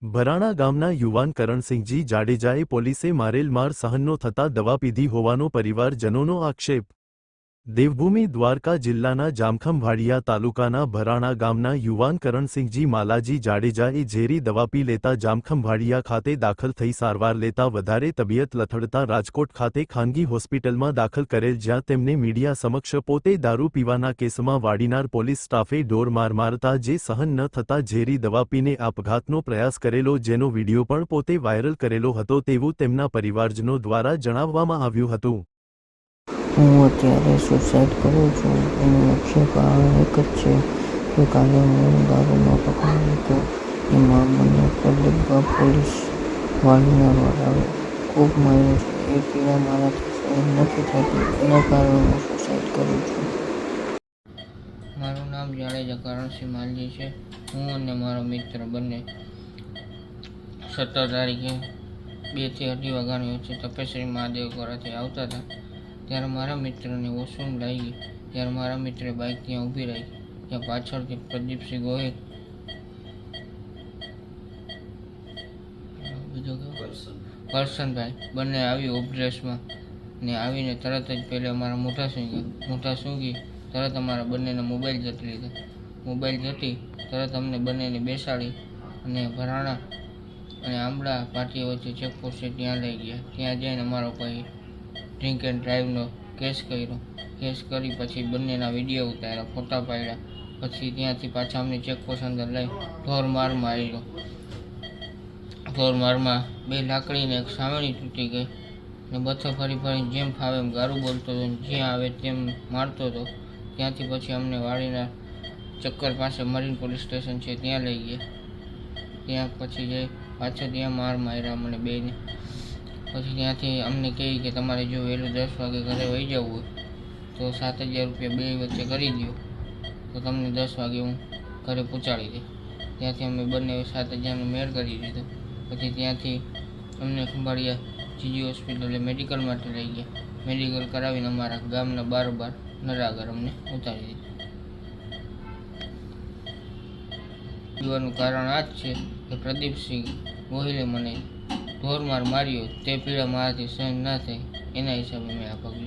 ભરાણા ગામના યુવાન કરણસિંહજી જાડેજાએ પોલીસે મારેલ માર સહનનો થતા દવા પીધી હોવાનો પરિવારજનોનો આક્ષેપ। દેવભૂમિ દ્વારકા જિલ્લાના જામખંભાળિયા તાલુકાના ભરાણા ગામના યુવાન કરણસિંહજી માલાજી જાડેજાએ ઝેરી દવા પી લેતા જામખંભાળિયા ખાતે દાખલ થઈ સારવાર લેતા વધારે તબિયત લથડતા રાજકોટ ખાતે ખાનગી હોસ્પિટલમાં દાખલ કરેલ, જ્યાં તેમને મીડિયા સમક્ષ પોતે દારૂ પીવાના કેસમાં વાડીનાર પોલીસ સ્ટાફે ઢોર માર મારતા જે સહન ન થતા ઝેરી દવા પીને આપઘાતનો પ્રયાસ કરેલો, જેનો વિડીયો પણ પોતે વાયરલ કરેલો હતો તેવું તેમના પરિવારજનો દ્વારા જણાવવામાં આવ્યું હતું। હું અત્યારે સુસાઇડ કરું છું એનું મુખ્ય કારણ એક જ છે કે કાલે હું દારૂમાં પકડાયો હતો। એમાં મને પ્રદીપા પોલીસ વાળીના વાળાએ ખૂબ માર્યો છે। એ પીડા મારાથી સહન નથી થતી, એના કારણે હું સુસાઇડ કરું છું। મારું નામ જાડેજા કરણસિંહ માલજી છે। હું અને મારો મિત્ર બંને 17 તારીખે 2 થી 2:30 વાગ્યાની વચ્ચે તપેશ્વરી મહાદેવ ગોરાથી આવતા હતા। ત્યારે મારા મિત્રને વોશરૂમ લાગી ગઈ। ત્યારે મારા મિત્રે બાઇક ત્યાં ઊભી રાખી, ત્યાં પાછળથી પ્રદીપસિંહ ગોહિલ, કરશનભાઈ બંને આવી ઓબ્રેસમાં ને આવીને તરત જ પહેલે અમારા મોઢા સૂંઘી તરત અમારા બંનેના મોબાઈલ જતી લીધા। મોબાઈલ જતી તરત અમને બંનેને બેસાડી અને ભરાણા અને આંબળા પાટિયા વચ્ચે ચેકપોસ્ટ છે ત્યાં લઈ ગયા। ત્યાં જઈને અમારો કોઈ ડ્રિંક એન્ડ ડ્રાઈવનો કેસ કર્યો। કેસ કરી પછી બંનેના વિડીયો ઉતાર્યા, ફોટા પાડ્યા। પછી ત્યાંથી પાછા અમને ચેકપોસ્ટ અંદર લઈ ઢોર માર માર્યો। ઢોર મારમાં 2 લાકડીને 1 સાવરણી તૂટી ગઈ ને બથો ફરી ફરીને જેમ ફાવે એમ ગારું બોલતો હતો, જ્યાં આવે તેમ મારતો હતો। ત્યાંથી પછી અમને વાડીના ચક્કર પાસે મરીન પોલીસ સ્ટેશન છે ત્યાં લઈ ગયા। ત્યાં પછી જઈ પાછો ત્યાં માર માર્યા મને બેને। પછી ત્યાંથી અમને કહે કે તમારે જો વહેલું 10 વાગે ઘરે વહી જવું હોય તો 7,000 રૂપિયા બે વચ્ચે કરી દો તો તમને 10 વાગે હું ઘરે પહોંચાડી દઈશ। ત્યાંથી અમે બંને 7,000નો મેળ કરી દીધો। પછી ત્યાંથી અમને ખંભાળિયા જીજી હોસ્પિટલે મેડિકલ માટે લઈ ગયા। મેડિકલ કરાવીને અમારા ગામના બારોબાર નરાગર અમને ઉતારી દીધા। પીવાનું કારણ આ જ છે કે પ્રદીપસિંહ ગોહિલે મને ઢોરમાર માર્યો, તે પીડા મારાથી સહન ના થઈ, એના હિસાબે મેં આ પગલું